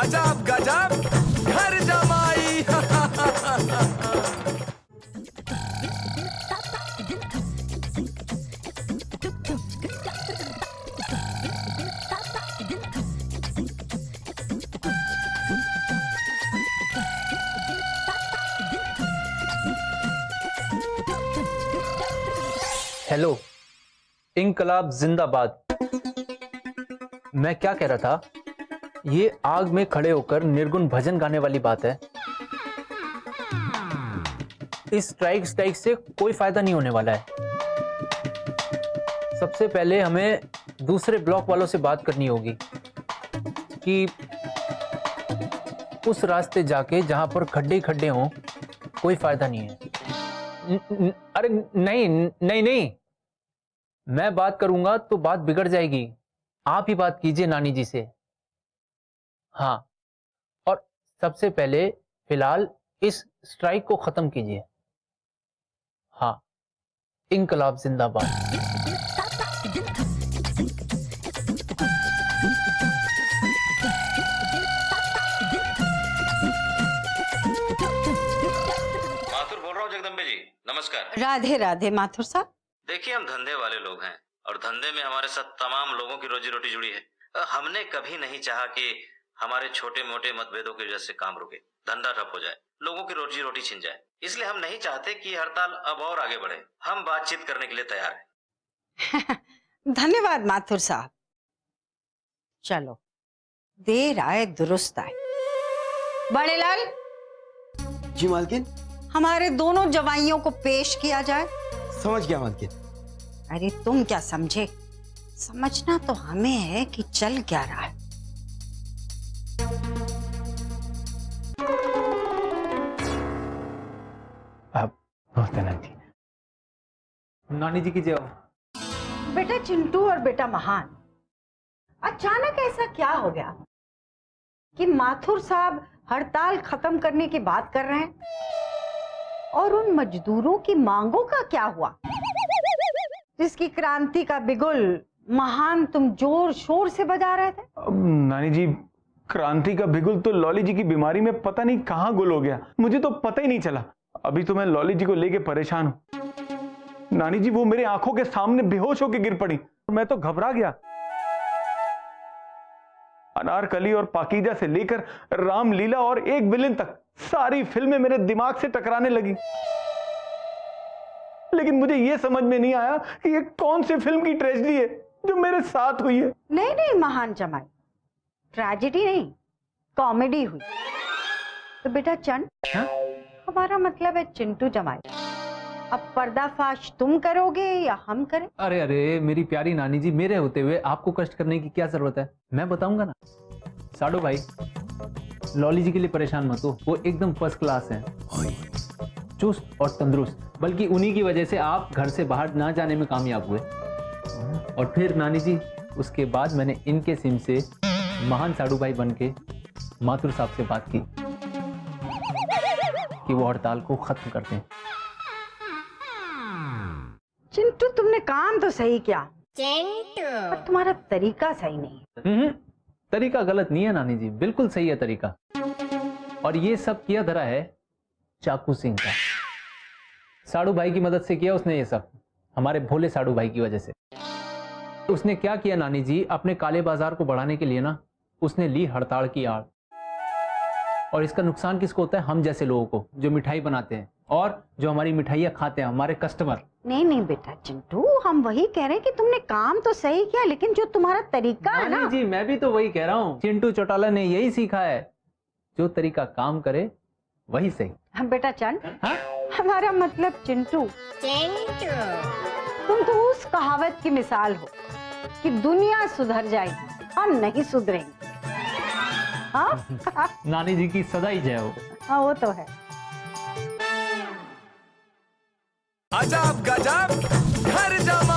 अजब गजब घर जमाई। हेलो, इंकलाब जिंदाबाद। मैं क्या कह रहा था, ये आग में खड़े होकर निर्गुण भजन गाने वाली बात है। इस स्ट्राइक से कोई फायदा नहीं होने वाला है। सबसे पहले हमें दूसरे ब्लॉक वालों से बात करनी होगी कि उस रास्ते जाके जहां पर खड्डे खड्डे हों कोई फायदा नहीं है। अरे नहीं नहीं नहीं, मैं बात करूंगा तो बात बिगड़ जाएगी। आप ही बात कीजिए नानी जी से। हाँ, और सबसे पहले फिलहाल इस स्ट्राइक को खत्म कीजिए। हाँ, इंकलाब जिंदाबाद। माथुर बोल रहा हूँ जगदम्बे जी, नमस्कार। राधे राधे माथुर साहब। देखिए, हम धंधे वाले लोग हैं और धंधे में हमारे साथ तमाम लोगों की रोजी रोटी जुड़ी है। हमने कभी नहीं चाहा कि हमारे छोटे मोटे मतभेदों की वजह से काम रुके, धंधा ठप हो जाए, लोगों की रोजी रोटी छिन जाए। इसलिए हम नहीं चाहते कि हड़ताल अब और आगे बढ़े। हम बातचीत करने के लिए तैयार हैं। धन्यवाद माथुर साहब। चलो, देर आए दुरुस्त आए। बड़े लाल जी मालकिन। हमारे दोनों जवाइयों को पेश किया जाए। समझ गया मालकिन। अरे तुम क्या समझे, समझना तो हमें है कि चल क्या रहा है। आप बहुत नानी, नानी जी की जय हो। बेटा चिंटू और बेटा महान, अचानक ऐसा क्या हो गया कि माथुर साहब हड़ताल खत्म करने की बात कर रहे हैं, और उन मजदूरों की मांगों का क्या हुआ जिसकी क्रांति का बिगुल महान तुम जोर शोर से बजा रहे थे? नानी जी, क्रांति का बिगुल तो लॉली जी की बीमारी में पता नहीं कहां गुल हो गया, मुझे तो पता ही नहीं चला। अभी तो मैं लॉली जी को लेके परेशान हूं। नानी जी, वो मेरी आंखों के सामने बेहोश होकर गिर पड़ी, मैं तो घबरा गया। अनारकली और पाकीजा से लेकर रामलीला और एक विलेन तक सारी फिल्में मेरे दिमाग से टकराने लगी, लेकिन मुझे यह समझ में नहीं आया कि ये कौन सी फिल्म की ट्रेजेडी है जो मेरे साथ हुई है। नहीं नहीं महान जमाई, ट्रेजेडी नहीं, कॉमेडी हुई। तो बेटा चंद, हमारा मतलब है चिंटू जमाई, अब पर्दाफाश तुम करोगे या हम करें? अरे अरे मेरी प्यारी नानी जी, मेरे होते हुए आपको कष्ट करने की क्या जरूरत है, मैं बताऊंगा ना। साडू भाई, लॉली जी के लिए परेशान मत हो, वो एकदम फर्स्ट क्लास हैं, चुस्त और तंदुरुस्त। बल्कि उन्हीं की वजह से आप घर से बाहर ना जाने में कामयाब हुए। और फिर नानी जी, उसके बाद मैंने इनके सिम से महान साडू भाई बन के माथुर साहब से बात की कि वो हड़ताल को खत्म कर दें। चिंटू, तुमने काम तो सही किया, पर तुम्हारा तरीका सही नहीं। तरीका गलत नहीं है नानी जी, बिल्कुल सही है तरीका। और ये सब किया धरा है चाकू सिंह का। साडू भाई की मदद से किया उसने ये सब, हमारे भोले साडू भाई की वजह से। उसने क्या किया नानी जी, अपने काले बाजार को बढ़ाने के लिए ना उसने ली हड़ताल की आड़। और इसका नुकसान किसको होता है? हम जैसे लोगों को, जो मिठाई बनाते हैं और जो हमारी मिठाइयाँ खाते हैं, हमारे कस्टमर। नहीं नहीं बेटा चिंटू, हम वही कह रहे हैं कि तुमने काम तो सही किया, लेकिन जो तुम्हारा तरीका है ना। जी, मैं भी तो वही कह रहा हूँ, चिंटू चौटाला ने यही सीखा है, जो तरीका काम करे वही सही। हम बेटा चंद, हाँ? हमारा मतलब चिंटू, तुम तो उस कहावत की मिसाल हो कि दुनिया सुधर जाएगी, हम नहीं सुधरेंगे। हाँ? नानी जी की सदा ही जय हो। हाँ, वो तो है। अजब गजब घर जमा।